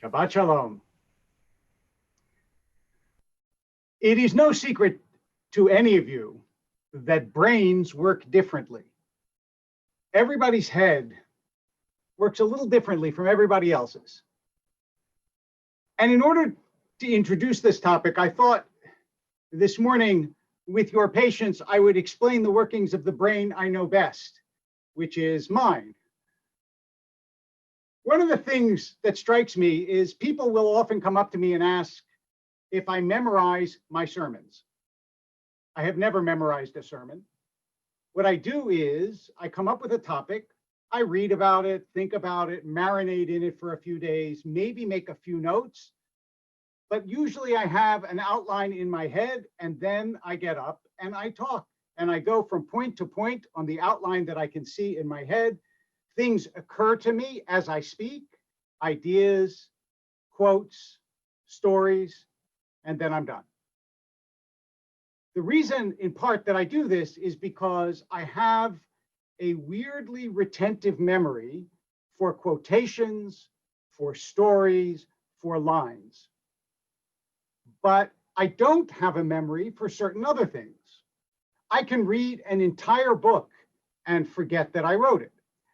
Shabbat Shalom. It is no secret to any of you that brains work differently. Everybody's head works a little differently from everybody else's. And in order to introduce this topic, I thought this morning, with your patience, I would explain the workings of the brain I know best, which is mine. One of the things that strikes me is people will often come up to me and ask if I memorize my sermons. I have never memorized a sermon. What I do is I come up with a topic, I read about it, think about it, marinate in it for a few days, maybe make a few notes, but usually I have an outline in my head, and then I get up and I talk, and I go from point to point on the outline that I can see in my head. Things occur to me as I speak, ideas, quotes, stories, and then I'm done. The reason, in part, that I do this is because I have a weirdly retentive memory for quotations, for stories, for lines. But I don't have a memory for certain other things. I can read an entire book and forget that I wrote it.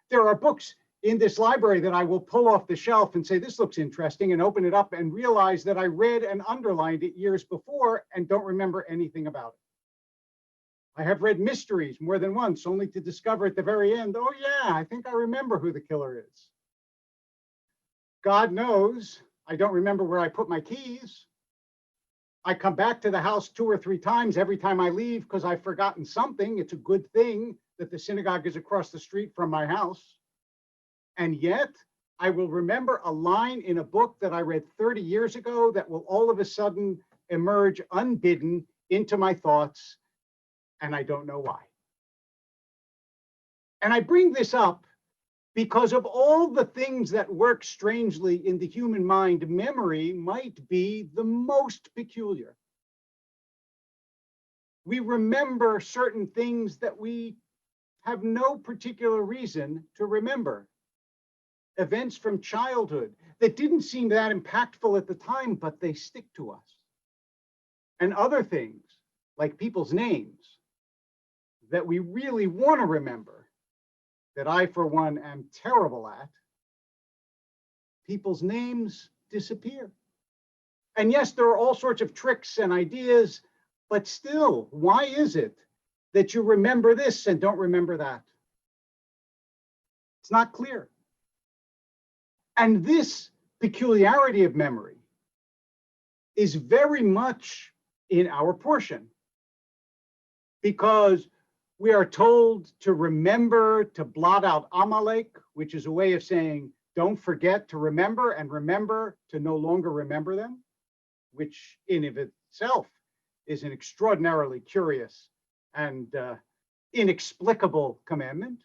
There are books in this library that I will pull off the shelf and say, this looks interesting, and open it up and realize that I read and underlined it years before and don't remember anything about it. I have read mysteries more than once, only to discover at the very end, oh yeah, I think I remember who the killer is. God knows I don't remember where I put my keys. I come back to the house 2 or 3 times every time I leave because I've forgotten something. It's a good thing that the synagogue is across the street from my house. And yet I will remember a line in a book that I read 30 years ago that will all of a sudden emerge unbidden into my thoughts, and I don't know why. And I bring this up because of all the things that work strangely in the human mind, memory might be the most peculiar. We remember certain things that we have no particular reason to remember. Events from childhood that didn't seem that impactful at the time, but they stick to us. And other things, like people's names, that we really want to remember, that I, for one, am terrible at. People's names disappear. And yes, there are all sorts of tricks and ideas, but still, why is it that you remember this and don't remember that? It's not clear. And this peculiarity of memory is very much in our portion, because we are told to remember to blot out Amalek, which is a way of saying don't forget to remember, and remember to no longer remember them, which in of itself is an extraordinarily curious and inexplicable commandment.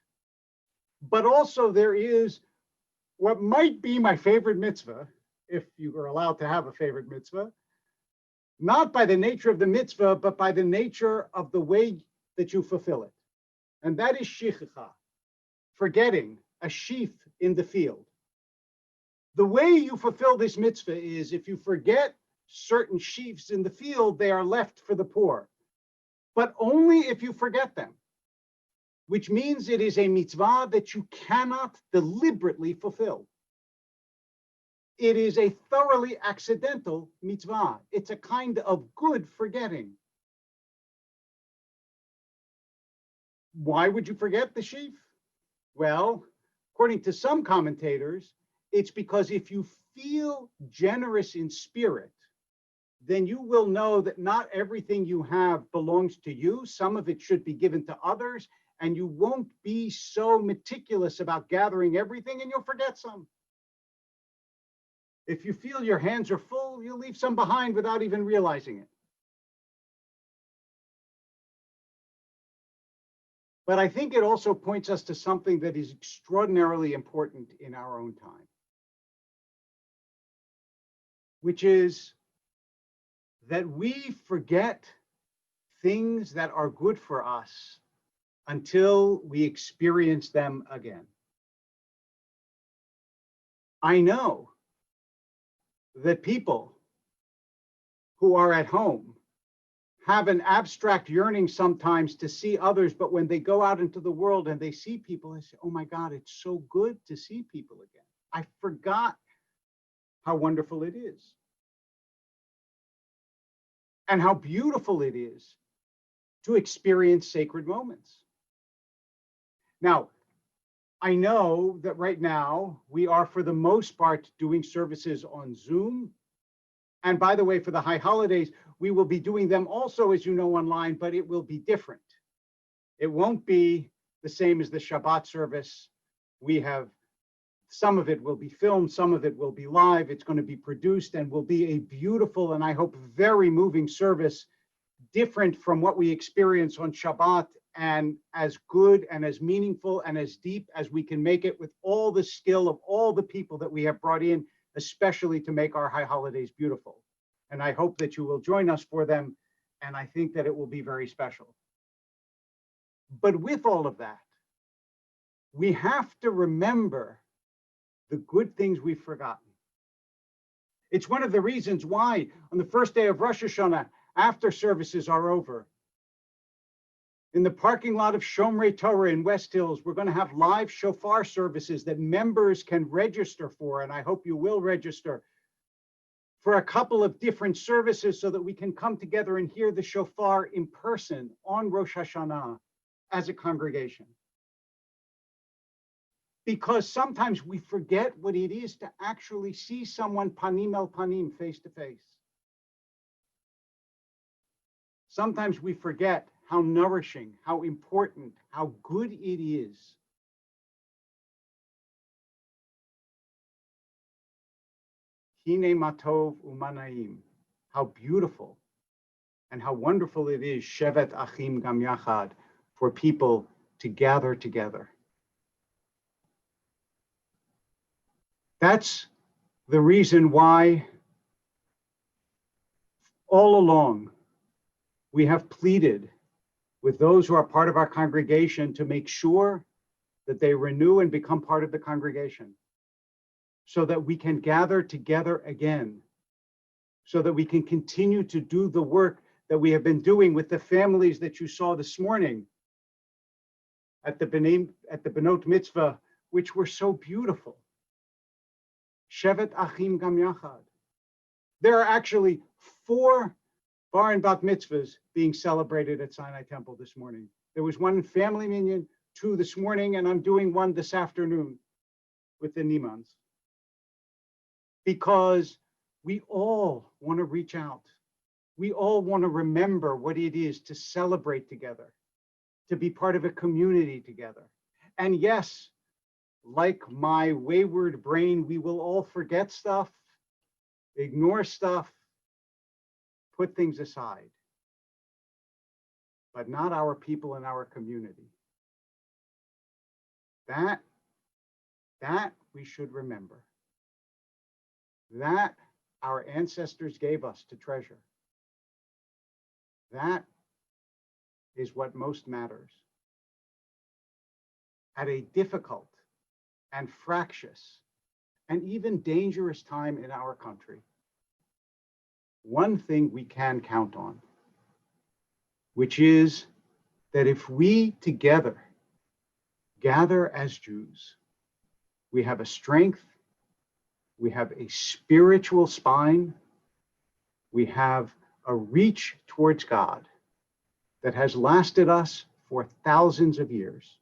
But also there is what might be my favorite mitzvah, if you are allowed to have a favorite mitzvah, not by the nature of the mitzvah, but by the nature of the way that you fulfill it. And that is shichicha, forgetting, a sheaf in the field. The way you fulfill this mitzvah is if you forget certain sheaves in the field, they are left for the poor, but only if you forget them, which means it is a mitzvah that you cannot deliberately fulfill. It is a thoroughly accidental mitzvah. It's a kind of good forgetting. Why would you forget the sheaf? Well, according to some commentators, it's because if you feel generous in spirit, then you will know that not everything you have belongs to you. Some of it should be given to others, and you won't be so meticulous about gathering everything, and you'll forget some. If you feel your hands are full, you'll leave some behind without even realizing it. But I think it also points us to something that is extraordinarily important in our own time, which is that we forget things that are good for us until we experience them again. I know that people who are at home have an abstract yearning sometimes to see others, but when they go out into the world and they see people, they say, oh my God, it's so good to see people again. I forgot how wonderful it is and how beautiful it is to experience sacred moments. Now, I know that right now we are, for the most part, doing services on Zoom. And by the way, for the high holidays, we will be doing them also, as you know, online, but it will be different. It won't be the same as the Shabbat service. We have, some of it will be filmed, some of it will be live. It's going to be produced and will be a beautiful and I hope very moving service, different from what we experience on Shabbat, and as good and as meaningful and as deep as we can make it, with all the skill of all the people that we have brought in, especially to make our high holidays beautiful. And I hope that you will join us for them. And I think that it will be very special. But with all of that, we have to remember the good things we've forgotten. It's one of the reasons why on the first day of Rosh Hashanah, after services are over, in the parking lot of Shomrei Torah in West Hills, we're going to have live shofar services that members can register for, and I hope you will register, for a couple of different services so that we can come together and hear the shofar in person on Rosh Hashanah as a congregation. Because sometimes we forget what it is to actually see someone panim el panim, face to face. Sometimes we forget how nourishing, how important, how good it is Hine matov umanaim, how beautiful and how wonderful it is, shevet achim gam yachad, for people to gather together. That's the reason why all along we have pleaded with those who are part of our congregation to make sure that they renew and become part of the congregation, so that we can gather together again, so that we can continue to do the work that we have been doing with the families that you saw this morning at the Benot Mitzvah, which were so beautiful. Shevet Achim Gam Yachad. There are actually 4 bar and bat mitzvahs being celebrated at Sinai Temple this morning. There was one family minyan, 2 this morning, and I'm doing 1 this afternoon with the Nimans. Because we all want to reach out. We all want to remember what it is to celebrate together, to be part of a community together. And yes, like my wayward brain, we will all forget stuff, ignore stuff, put things aside, but not our people in our community. That we should remember. That our ancestors gave us to treasure. That is what most matters. At a difficult and fractious and even dangerous time in our country, one thing we can count on, which is that if we together gather as Jews, we have a strength, we have a spiritual spine, we have a reach towards God that has lasted us for thousands of years.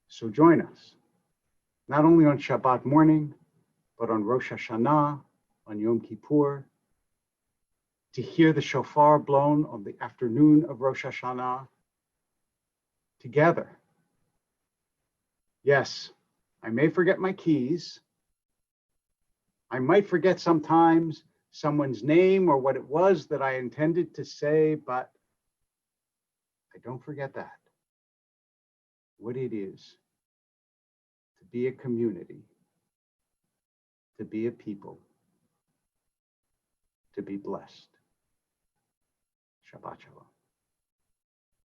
So join us, not only on Shabbat morning, but on Rosh Hashanah, on Yom Kippur, to hear the shofar blown on the afternoon of Rosh Hashanah, together. Yes, I may forget my keys. I might forget sometimes someone's name or what it was that I intended to say, but I don't forget that. What it is to be a community, to be a people, to be blessed. Shabbat Shalom.